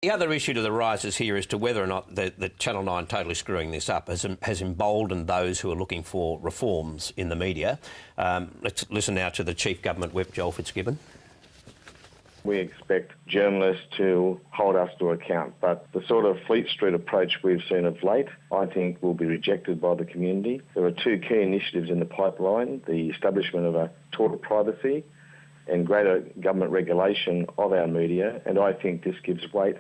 The other issue to the rises here as to whether or not the Channel 9 totally screwing this up has emboldened those who are looking for reforms in the media. Let's listen now to the Chief Government Whip, Joel Fitzgibbon. We expect journalists to hold us to account, but the sort of Fleet Street approach we've seen of late, I think, will be rejected by the community. There are two key initiatives in the pipeline: the establishment of a tort of privacy and greater government regulation of our media, and I think this gives weight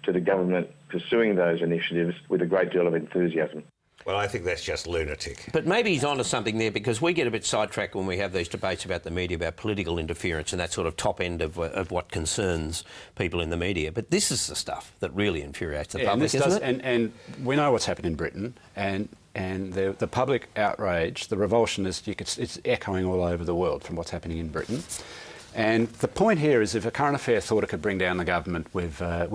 to the government pursuing those initiatives with a great deal of enthusiasm. Well, I think that's just lunatic. But maybe he's onto something there, because we get a bit sidetracked when we have these debates about the media, about political interference and that sort of top end of what concerns people in the media. But this is the stuff that really infuriates the public, isn't it? And we know what's happened in Britain, and the public outrage, the revulsion, it's echoing all over the world from what's happening in Britain. And the point here is, if a current affair thought it could bring down the government with a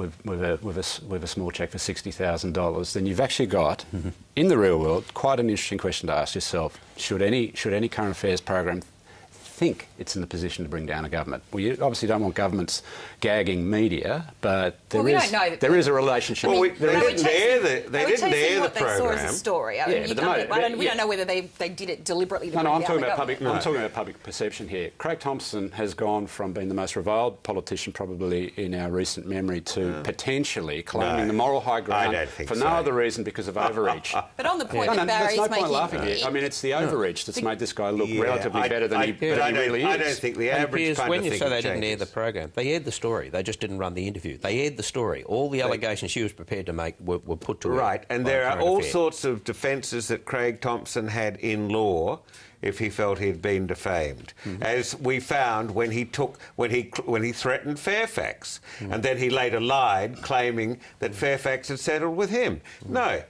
small cheque for $60,000, then you've actually got, in the real world, quite an interesting question to ask yourself. Should any current affairs program think it's in the position to bring down a government? Well, you obviously don't want governments gagging media, but there is a relationship. Well, they didn't air the program. Saw as a story. We don't know whether they did it deliberately. I'm talking about public perception here. Craig Thomson has gone from being the most reviled politician probably in our recent memory to potentially claiming the moral high ground for no other reason because of overreach. But on the point that Barry's making... There's no point laughing here. I mean, it's the overreach that's made this guy look relatively better than he really is. I don't think the average kind when of you say they didn't air the program, they aired the story. They just didn't run the interview. They aired the story. All the allegations she was prepared to make were put to her. Right, and there are all sorts of defences that Craig Thomson had in law if he felt he'd been defamed, as we found when he threatened Fairfax, and then he later lied, claiming that Fairfax had settled with him. No,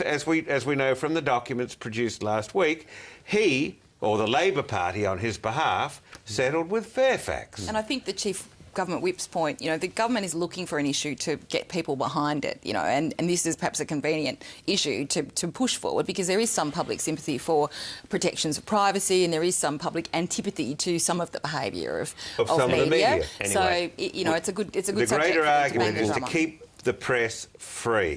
as we know from the documents produced last week, he, or the Labor Party on his behalf, settled with Fairfax. And I think the Chief Government Whip's point, the government is looking for an issue to get people behind it, and this is perhaps a convenient issue to push forward, because there is some public sympathy for protections of privacy, and there is some public antipathy to some of the behaviour of some media. Of the media. Anyway, so, it's a good the greater argument is to keep the press free.